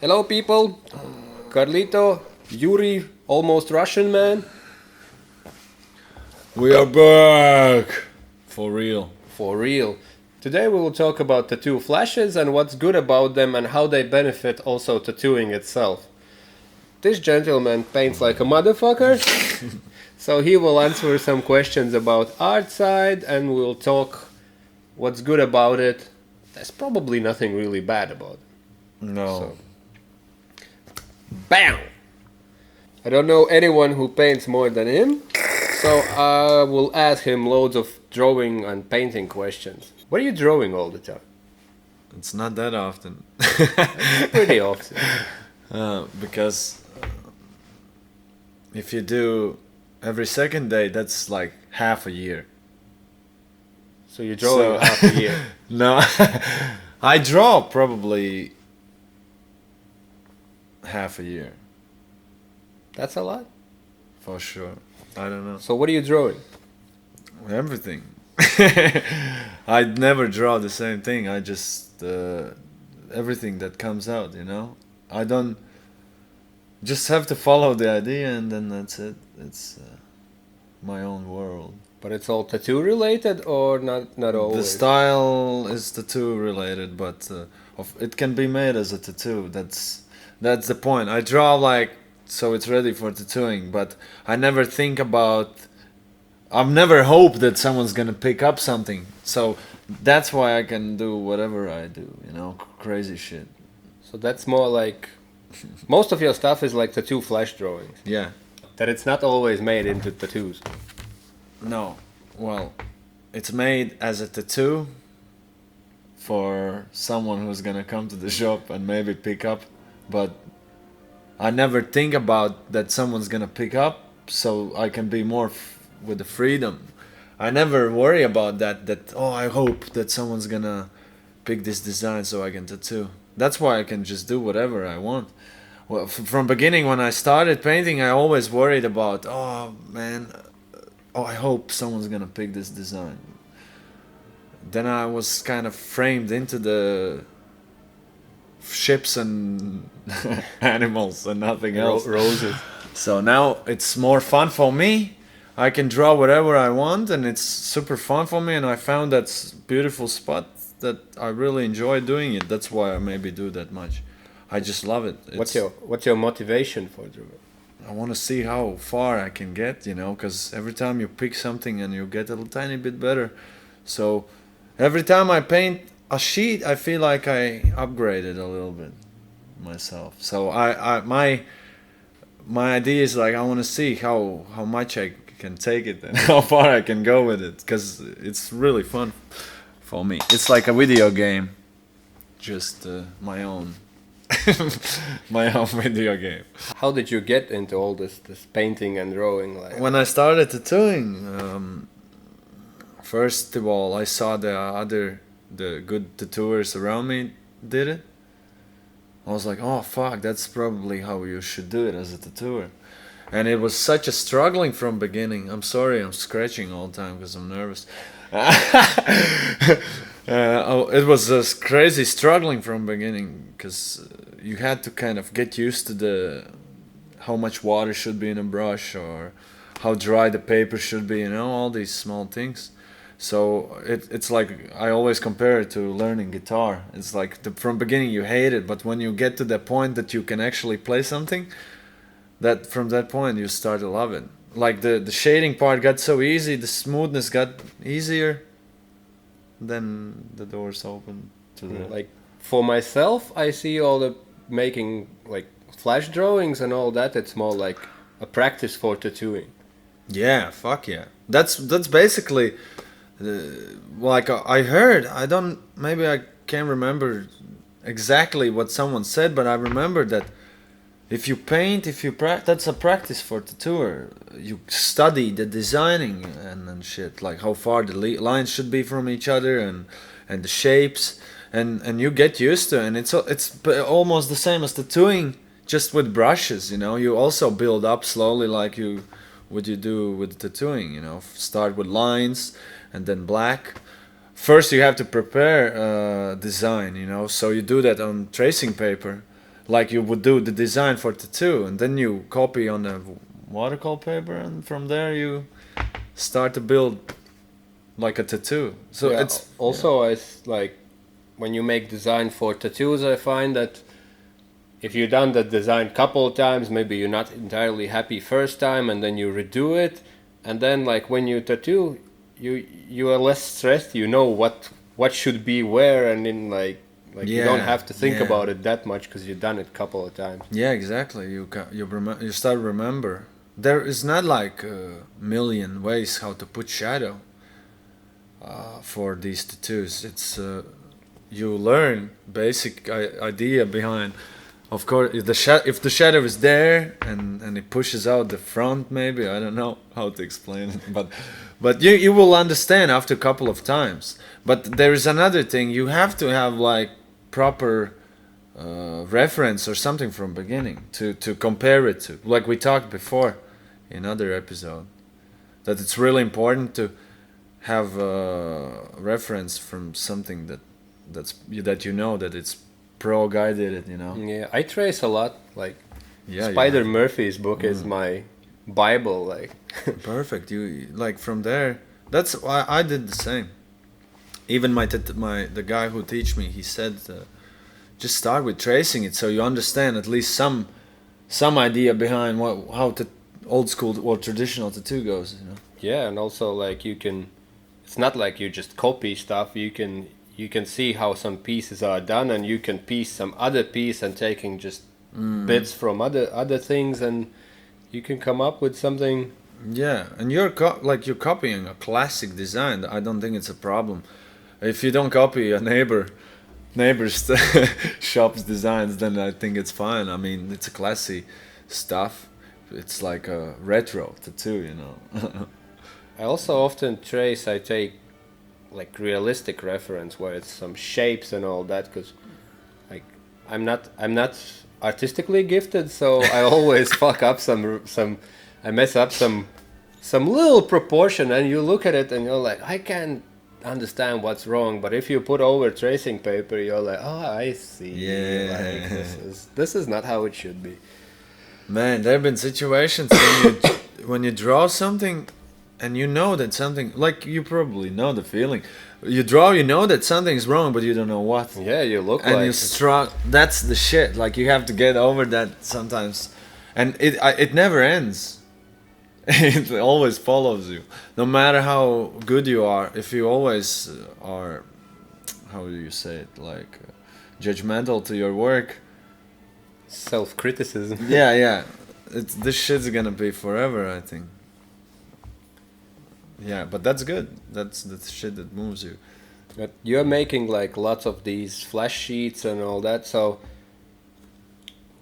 Hello, people. Carlito, Yuri, almost Russian man. We are back! For real. For real. Today we will talk about tattoo flashes and what's good about them and how they benefit also tattooing itself. This gentleman paints like a motherfucker, so he will answer some questions about art side and we'll talk what's good about it. There's probably nothing really bad about it. No. So. Bam! I don't know anyone who paints more than him, so I will ask him loads of drawing and painting questions. What are you drawing all the time? It's not that often. Pretty often. Because if you do every second day, that's like half a year. So you're drawing half a year. No, I draw probably half a year. That's a lot. For sure. I don't know. So what are you drawing? Everything. I never draw the same thing. I just everything that comes out, you know. I don't just have to follow the idea, and then that's it. It's my own world. But it's all tattoo related or not always? The style is tattoo related, but it can be made as a tattoo. That's the point. I draw like so it's ready for tattooing, but I never think about. I've never hoped that someone's gonna pick up something. So that's why I can do whatever I do. You know, crazy shit. So that's more like most of your stuff is like tattoo flash drawings. Yeah. That it's not always made into tattoos. No. Well, it's made as a tattoo for someone who's gonna come to the shop and maybe pick up, but I never think about that someone's gonna pick up, so I can be more with the freedom. I never worry about that oh, I hope that someone's gonna pick this design so I can tattoo. That's why I can just do whatever I want. Well, from beginning when I started painting, I always worried about, oh man, oh, I hope someone's gonna pick this design. Then I was kind of framed into the ships and animals and nothing else. Roses. So now it's more fun for me. I can draw whatever I want, and it's super fun for me. And I found that beautiful spot that I really enjoy doing it. That's why I maybe do that much. I just love it. What's your motivation for drawing? I want to see how far I can get, you know, because every time you pick something and you get a tiny bit better. So every time I paint a sheet, I feel like I upgraded a little bit myself. So my idea is like I want to see how much I can take it and how far I can go with it, because it's really fun for me. It's like a video game, just my own. My own video game. How did you get into all this painting and drawing? Like When I started tattooing, first of all, I saw the good tattooers around me did it. I was like, oh fuck, that's probably how you should do it as a tattooer. And it was such a struggling from beginning. I'm sorry, I'm scratching all the time because I'm nervous. It was just crazy struggling from beginning, because you had to kind of get used to how much water should be in a brush, or how dry the paper should be, you know, all these small things. So it's like I always compare it to learning guitar. It's like from beginning you hate it, but when you get to the point that you can actually play something, that from that point you start to love it. Like the shading part got so easy, the smoothness got easier, then the doors open to the... like for myself, I see all the making like flash drawings and all that. It's more like a practice for tattooing. Yeah, fuck yeah. That's basically like I heard. Maybe I can't remember exactly what someone said, but I remember that if you paint, that's a practice for tattooer. You study the designing and shit, like how far the lines should be from each other and the shapes, and you get used to it. And it's almost the same as tattooing, just with brushes. You know, you also build up slowly, like you do with tattooing. You know, start with lines and then black. First, you have to prepare design. You know, so you do that on tracing paper. like you would do the design for tattoo, and then you copy on a watercolor paper, and from there you start to build like a tattoo. So Yeah, it's also like when you make design for tattoos, I find that if you've done the design couple of times, maybe you're not entirely happy first time, and then you redo it, and then like when you tattoo, you are less stressed. You know what should be where, and in like you don't have to think about it that much because you've done it couple of times. Yeah, exactly. You start to remember. There is not like a million ways how to put shadow for these tattoos. It's you learn basic idea behind. Of course, if the shadow is there and it pushes out the front, maybe I don't know how to explain it, but you will understand after a couple of times. But there is another thing. You have to have like proper reference or something from beginning to compare it to. Like we talked before in other episode, that it's really important to have a reference from something that you know that it's pro guy did it, you know. Yeah, I trace a lot. Like Yeah, Spider Murphy's book is my Bible. Like perfect. You like from there. That's why I did the same. Even the guy who teach me, he said, just start with tracing it so you understand at least some idea behind how old school or traditional tattoo goes. You know. yeah, and also like you can. It's not like you just copy stuff. You can see how some pieces are done, and you can piece some other piece and taking just bits from other things, and you can come up with something. Yeah, and you're you're copying a classic design. I don't think it's a problem. If you don't copy a neighbor's shop's designs, then I think it's fine. I mean, it's a classy stuff. It's like a retro tattoo, you know. I also often trace. I take like realistic reference where it's some shapes and all that, because like I'm not artistically gifted, so I always fuck up I mess up some little proportion, and you look at it and you're like, I can't understand what's wrong. But if you put over tracing paper, you're like, oh, I see. Yeah. Like, this is not how it should be. Man, there have been situations when you draw something and you know that something, like you probably know the feeling. You draw, you know that something's wrong, but you don't know what. Yeah, you look and like you struggle. That's the shit. Like you have to get over that sometimes, and it never ends. It always follows you, no matter how good you are. If you always are, how do you say it, like judgmental to your work. Self-criticism. Yeah. This shit's gonna be forever, I think. Yeah, but that's good. That's the shit that moves you. But you're making like lots of these flash sheets and all that, so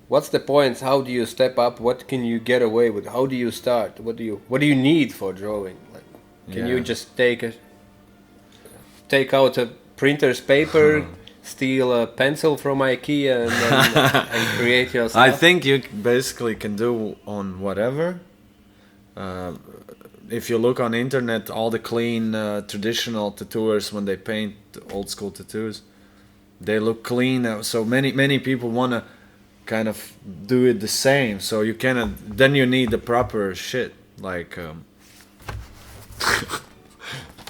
what's the point? How do you step up? What can you get away with? How do you start? What do you need for drawing? Like, can you just take out a printer's paper, steal a pencil from IKEA, and create your stuff? I think you basically can do on whatever. If you look on the internet, all the clean traditional tattooers, when they paint old school tattoos, they look clean. So many people wanna kind of do it the same. So you cannot. Then you need the proper shit, like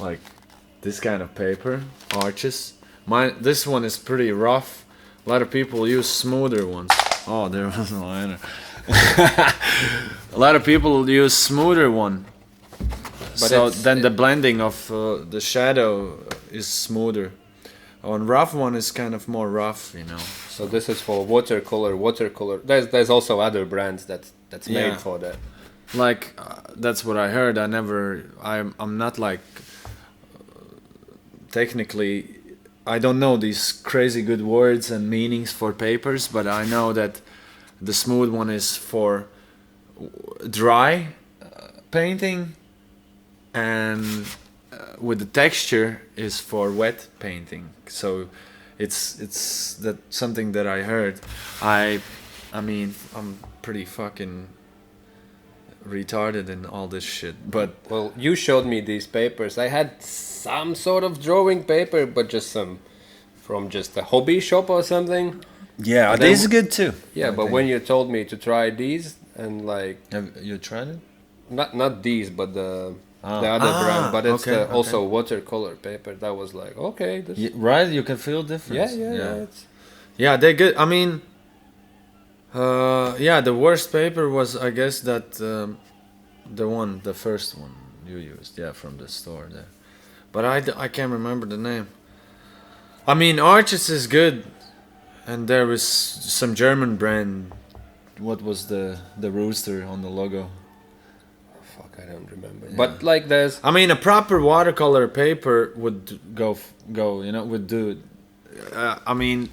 like this kind of paper, arches. This one is pretty rough. A lot of people use smoother ones. Oh, there was a liner. A lot of people use smoother one. But so then the blending of the shadow is smoother. On rough one is kind of more rough, you know. So this is for watercolor. There's also other brands that's made for that. Like that's what I heard. I'm not like technically. I don't know these crazy good words and meanings for papers, but I know that the smooth one is for dry painting, and with the texture is for wet painting. So it's that something that I heard. I mean I'm pretty fucking retarded in all this shit, but well, you showed me these papers. I had some sort of drawing paper, but just from just a hobby shop or something, Yeah, And then- these are good too. Yeah, I but think. when you told me to try these and like Have you tried it? not these, but the Ah. the other brand, but it's okay, also watercolor paper. That was like okay, this, Right, you can feel difference. yeah. It's, Yeah, they're good. I mean, yeah, the worst paper was, I guess, that the first one you used, yeah, from the store there. But I can't remember the name. I mean, Arches is good, and there was some German brand. What was the rooster on the logo? fuck, I don't remember. Yeah. But like there's I mean, a proper watercolor paper would go, you know, would do. I mean,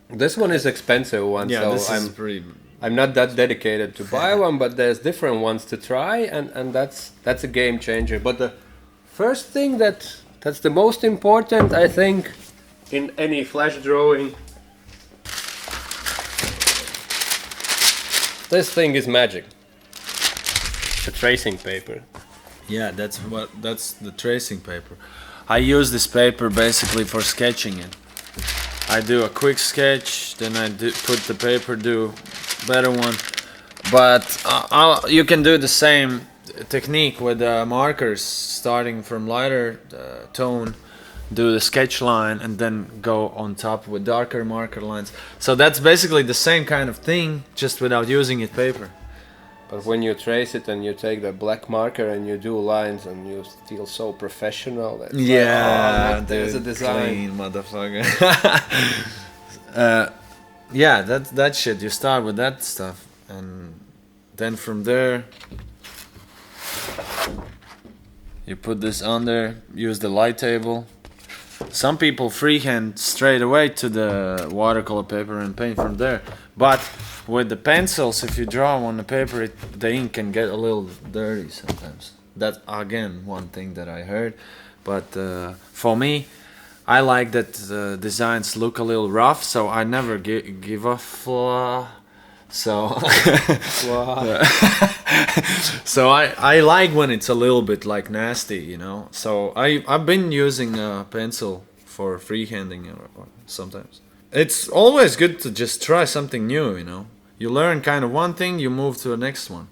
this one is expensive one, yeah, so this is I'm pretty. I'm not that dedicated to buy one, but there's different ones to try, and that's a game changer. But the first thing that's the most important, I think, in any flash drawing, this thing is magic. The tracing paper. Yeah, that's the tracing paper. I use this paper basically for sketching it. I do a quick sketch, then I put the paper, do better one. But you can do the same technique with markers, starting from lighter tone, do the sketch line, and then go on top with darker marker lines. So that's basically the same kind of thing, just without using it paper. But when you trace it and you take the black marker and you do lines and you feel so professional. It's like, oh, look, there's a design. Clean, motherfucker. Yeah, that shit. You start with that stuff, and then from there, you put this on there. Use the light table. Some people freehand straight away to the watercolor paper and paint from there. But with the pencils, if you draw on the paper, the ink can get a little dirty sometimes. That's again one thing that I heard. But for me, I like that designs look a little rough, so I never give a flaw. So, so I like when it's a little bit like nasty, you know. So I've been using a pencil for freehanding or sometimes. It's always good to just try something new, you know. You learn kind of one thing, you move to the next one.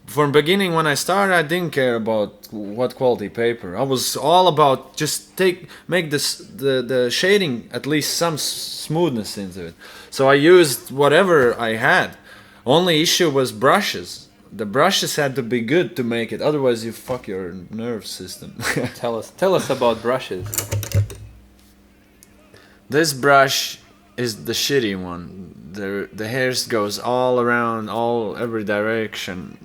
From beginning when I started, I didn't care about what quality paper. I was all about just make the shading at least some smoothness into it. So I used whatever I had. Only issue was brushes. The brushes had to be good to make it, otherwise you fuck your nerve system. Tell us about brushes. This brush is the shitty one. The hairs goes all around, every direction.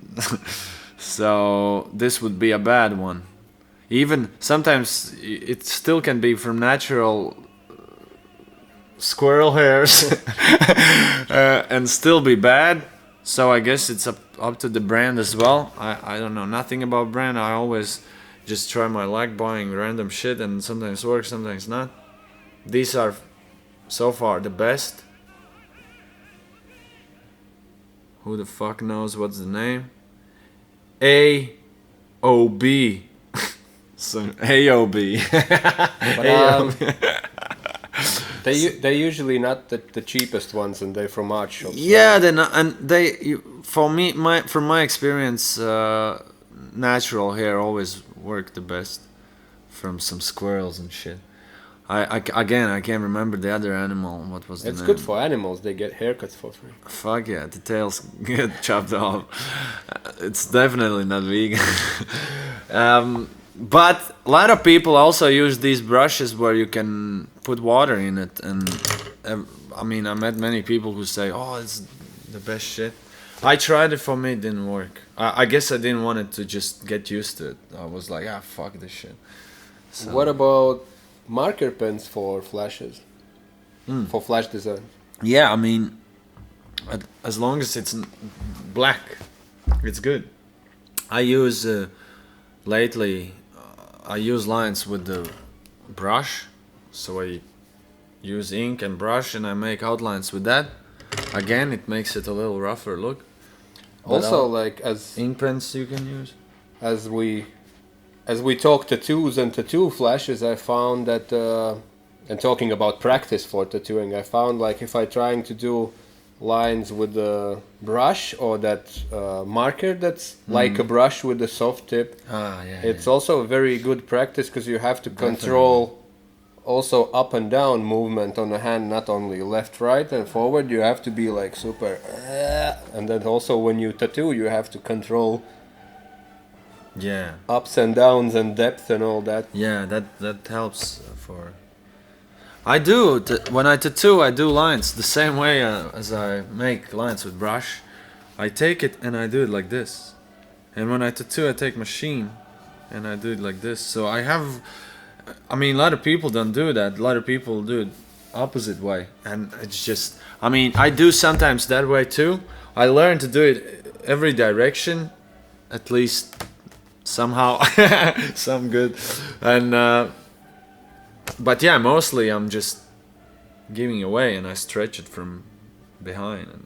So this would be a bad one. Even sometimes it still can be from natural squirrel hairs and still be bad. So I guess it's up to the brand as well. I don't know nothing about brand. I always just try my luck buying random shit, and sometimes works, sometimes not. These are so far the best. Who the fuck knows what's the name? AOB. So AOB. But they're usually not the cheapest ones, and they're from art shops. Yeah, they're not, and from my experience, natural hair always work the best from some squirrels and shit. I can't remember the other animal. What was the It's name? good for animals. They get haircuts for free. Fuck yeah, the tails get chopped off. It's definitely not vegan. But a lot of people also use these brushes where you can put water in it, and I mean, I met many people who say, "Oh, it's the best shit." I tried it. For me, it didn't work. I guess I didn't want it to just get used to it. I was like, fuck this shit. So, What about marker pens for flashes? For flash design? yeah, I mean, as long as it's black, it's good. I use lately. I use lines with the brush, so I use ink and brush, and I make outlines with that. Again, it makes it a little rougher look. Also, like as Ink pens you can use. as we talk tattoos and tattoo flashes, I found that And talking about practice for tattooing, I found like if I trying to do lines with the brush or that marker that's like a brush with a soft tip, it's also a very good practice because you have to control also up and down movement on the hand, not only left, right, and forward. You have to be like super, and then also when you tattoo, you have to control ups and downs and depth and all that. Yeah, that helps for. I do when I tattoo. I do lines the same way as I make lines with brush. I take it and I do it like this, and when I tattoo, I take machine, and I do it like this. So I have. I mean, a lot of people don't do that. A lot of people do it opposite way, and it's just. I mean, I do sometimes that way too. I learn to do it every direction, at least somehow, some good, and. But yeah, mostly I'm just giving away, and I stretch it from behind, and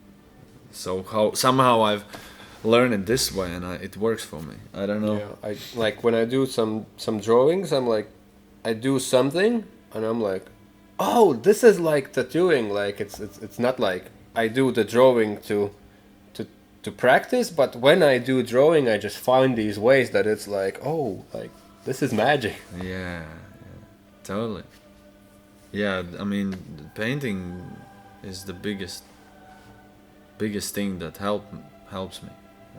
so somehow I've learned it this way, and it works for me. I don't know. Yeah, I like when I do some drawings. I'm like, I do something, and I'm like, oh, this is like tattooing. Like it's not like I do the drawing to practice, but when I do drawing, I just find these ways that it's like, oh, like this is magic. Yeah. Totally. Yeah, I mean, painting is the biggest thing that helps me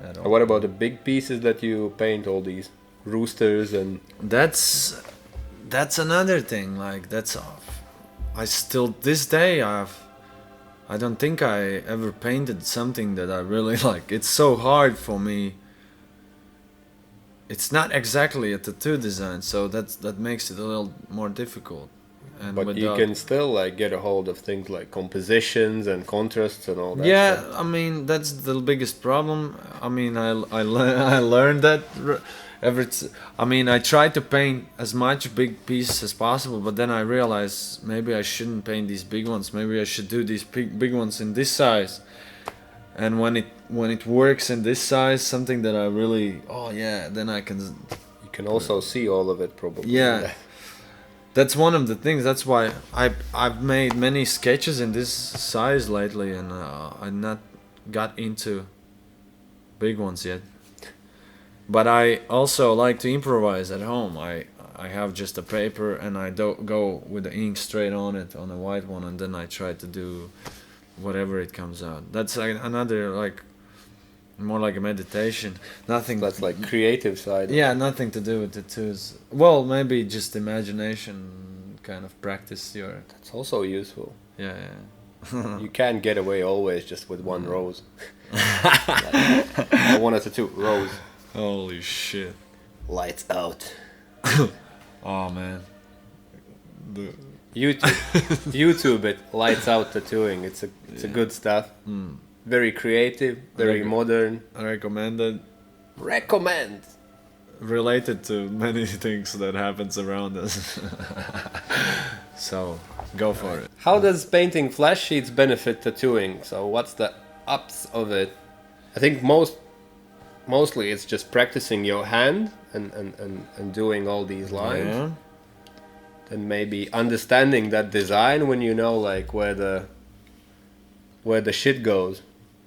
at all. And what about the big pieces that you paint, all these roosters and? That's another thing. Like I still this day I don't think I ever painted something that I really like. It's so hard for me. It's not exactly a tattoo design, so that makes it a little more difficult. And but you can still like get a hold of things like compositions and contrasts and all that. Yeah, stuff. I mean that's the biggest problem. I mean I learned that I mean I tried to paint as much big pieces as possible, but then I realized maybe I shouldn't paint these big ones. Maybe I should do these big ones in this size. And when it works in this size, something that I really then I can. You can also see all of it probably. Yeah, that's one of the things. That's why I've made many sketches in this size lately, and I've not got into big ones yet. But I also like to improvise at home. I have just a paper, and I don't go with the ink straight on it on a white one, and then I try to do whatever it comes out. That's like another like more like a meditation. Nothing. That's like creative side. Yeah, nothing to do with tattoos. Well, maybe just imagination, kind of practice your. That's also useful. Yeah. You can't get away always just with one rose. I want a tattoo rose. Holy shit! Lights out. Oh man. YouTube it, lights out tattooing. It's a good stuff. Very creative, very modern. Recommended. Recommend. Related to many things that happens around us. So go for it. How does painting flash sheets benefit tattooing? So what's the ups of it? I think mostly it's just practicing your hand and doing all these lines. Yeah. And maybe understanding that design when you know like where the shit goes.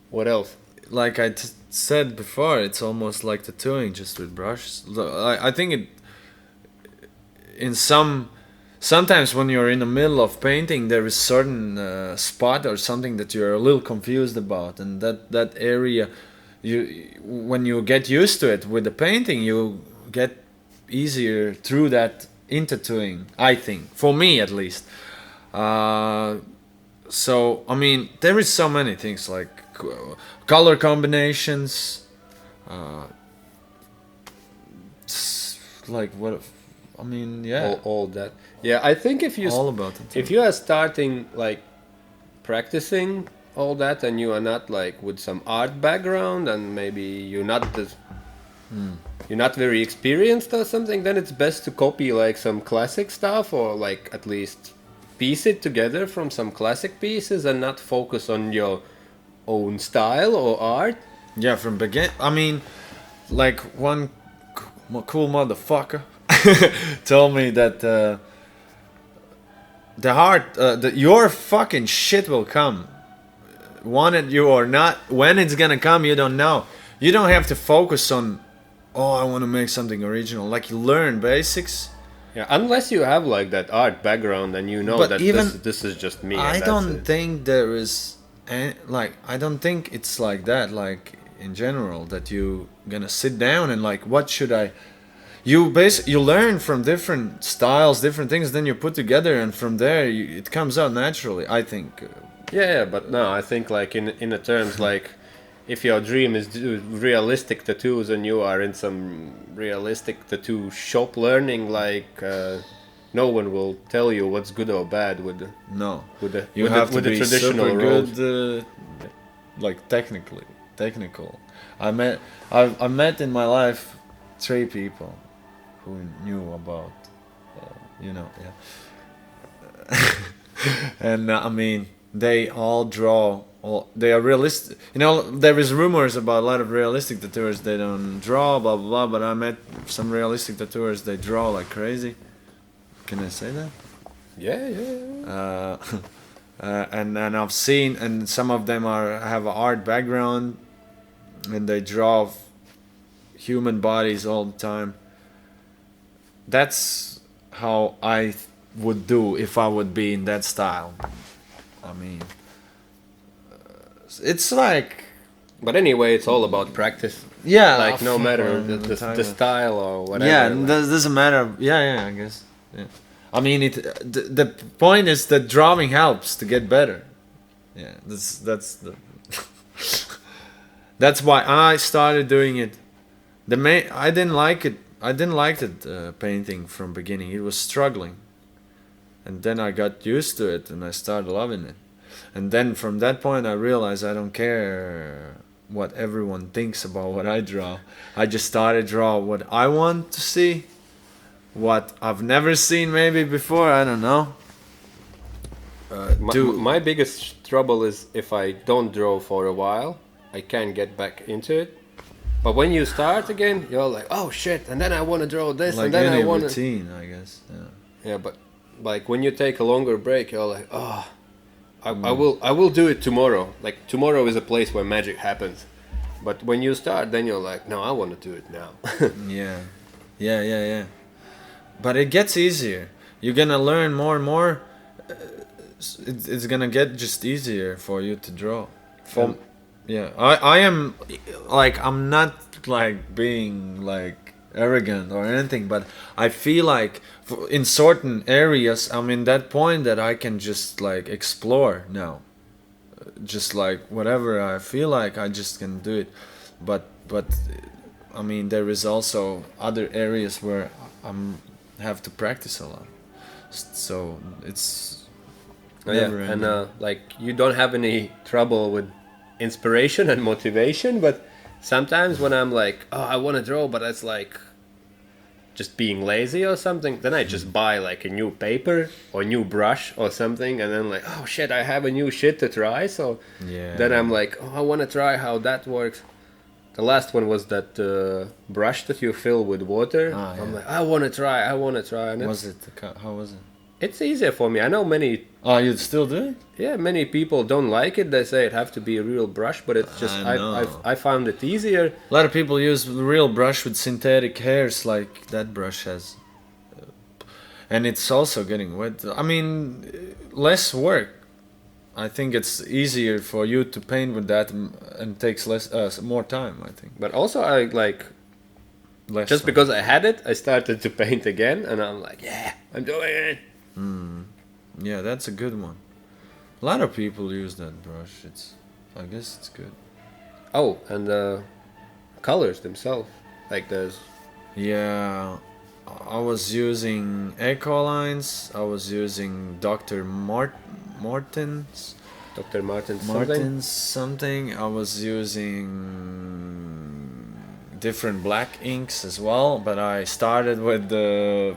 What else? Like I said before, it's almost like tattooing just with brushes. I think it in sometimes when you're in the middle of painting, there is certain spot or something that you're a little confused about, and that area when you get used to it with the painting, you get easier through that in tattooing, I think, for me at least. So I mean, there is so many things like color combinations, like what I mean, yeah, all that. Yeah, I think if you all about it. If you are starting like practicing all that and you are not like with some art background and maybe you're not very experienced or something, then it's best to copy like some classic stuff or like at least piece it together from some classic pieces and not focus on your own style or art. Yeah, from begin. I mean, like one cool motherfucker told me that the heart, your fucking shit will come. Wanted you or not, when it's gonna come, you don't know. You don't have to focus on, oh, I want to make something original. Like, you learn basics. Yeah, unless you have like that art background and you know But that even this is just me. I and don't that's it. think there is, like, I don't think it's like that, like, in general, that you gonna sit down and like, what should I... You learn from different styles, different things, then you put together, and from there it comes out naturally, I think. Yeah, but no, I think like in the terms like, if your dream is do realistic tattoos and you are in some realistic tattoo shop learning, like no one will tell you what's good or bad with the No, with the you with have the, with to the be traditional super roles. good, like technical. I met in my life 3 people who knew about, yeah. And I mean, they all draw. They are realistic. There is rumors about a lot of realistic tattooers. They don't draw, blah blah blah. But I met some realistic tattooers. They draw like crazy. Can I say that? Yeah. And I've seen, and some of them have an art background, and they draw human bodies all the time. That's how I would do if I would be in that style. I mean, it's like... But anyway, it's all about practice. Yeah, Like no matter the style or whatever. Yeah, like. doesn't matter. Yeah, I guess. Yeah. I mean, the point is that drawing helps to get better. Yeah, that's the that's why I started doing it. I didn't like it. I didn't like it painting from beginning. It was struggling, and then I got used to it and I started loving it. And then from that point I realized I don't care what everyone thinks about what I draw. I just started draw what I want to see, what I've never seen maybe before. I don't know. My biggest trouble is if I don't draw for a while, I can't get back into it. But when you start again, you're like, oh shit, and then I want to draw this, Like and then any I want to... routine, I guess. Yeah. Yeah, but like when you take a longer break, you're like, oh, I will do it tomorrow. Like tomorrow is a place where magic happens. But when you start, then you're like, no, I want to do it now. Yeah. But it gets easier. You're gonna learn more and more. It's gonna get just easier for you to draw. Yeah, I am like, I'm not like being like arrogant or anything, but I feel like in certain areas I'm in that point that I can just like explore now. Just like whatever I feel like, I just can do it. But I mean, there is also other areas where I'm have to practice a lot. So it's never ending. And like you don't have any trouble with inspiration and motivation, but sometimes when I'm like, oh, I want to draw, but it's like just being lazy or something, then I just buy like a new paper or new brush or something, and then like, oh shit, I have a new shit to try. So then I'm like, oh, I want to try how that works. The last one was that brush that you fill with water. I'm like, I want to try. And How was it? it's easier for me. I know many... Oh, you still do it? Yeah, many people don't like it. They say it have to be a real brush, but it's just I found it easier. A lot of people use real brush with synthetic hairs like that brush has. And it's also getting wet. I mean, less work. I think it's easier for you to paint with that and takes more time, I think. But also I like Less just time. because I had it, I started to paint again, and I'm like, yeah, I'm doing it. Yeah, that's a good one. A lot of people use that brush. I guess it's good. Oh, and the colors themselves, like there's... Yeah, I was using Echo Lines. I was using Dr. Martens. Dr. Martens something. I was using different black inks as well, but I started with the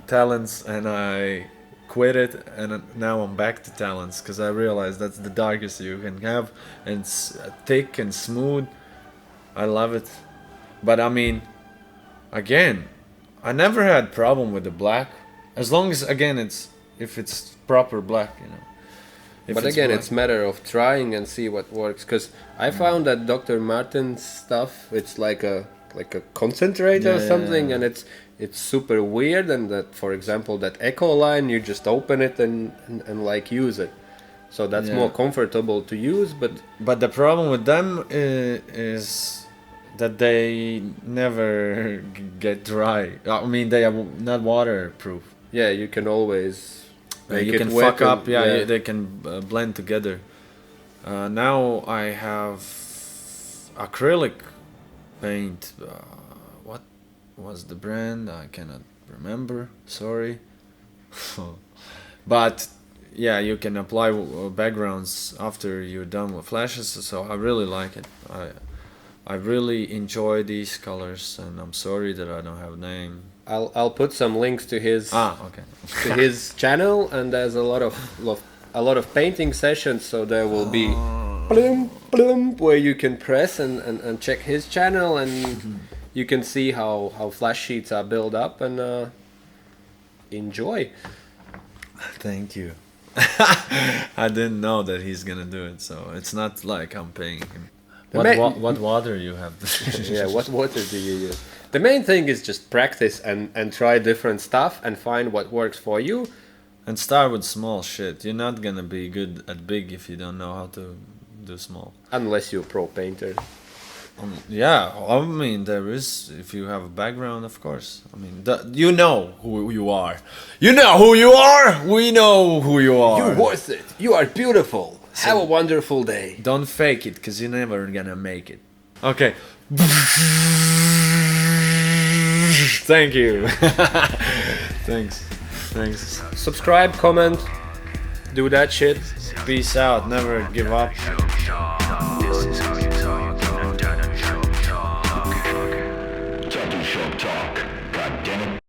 Talents and I quit it, and now I'm back to Talents because I realized that's the darkest you can have, and it's thick and smooth. I love it. But I mean, again, I never had problem with the black, as long as again it's if it's proper black, you know. If But it's again, black. it's matter of trying and see what works. Because I found that Dr. Martin's stuff, it's like a concentrate or something, and it's super weird. And that, for example, that Echo line, you just open it and like use it. So that's more comfortable to use. But the problem with them is that they never get dry. I mean, they are not waterproof. Yeah, you can always make You it can wet fuck up. and- Yeah, they can blend together. Now I have acrylic paint. What was the brand? I cannot remember. Sorry. But yeah, you can apply backgrounds after you're done with flashes. So I really like it. I really enjoy these colors, and I'm sorry that I don't have a name. I'll put some links to his Okay. to his channel, and there's a lot of painting sessions. So there will be bloom, bloom, where you can press and check his channel, and you can see how flash sheets are built up, and enjoy. Thank you. I didn't know that he's gonna do it, so it's not like I'm paying him. What water you have? Yeah, what water do you use? The main thing is just practice and try different stuff and find what works for you. And start with small shit. You're not gonna be good at big if you don't know how to do small. Unless you're a pro painter. Yeah, I mean there is. If you have a background, of course. I mean, you know who you are. You know who you are. We know who you are. You're worth it. You are beautiful. Have a wonderful day. Don't fake it, cause you're never gonna make it. Okay. Thank you. Thanks. Subscribe, comment, do that shit. Peace out. Never give up. This is how you talk. Untitled Shop Talk. Talking Shop Talk. God damn it.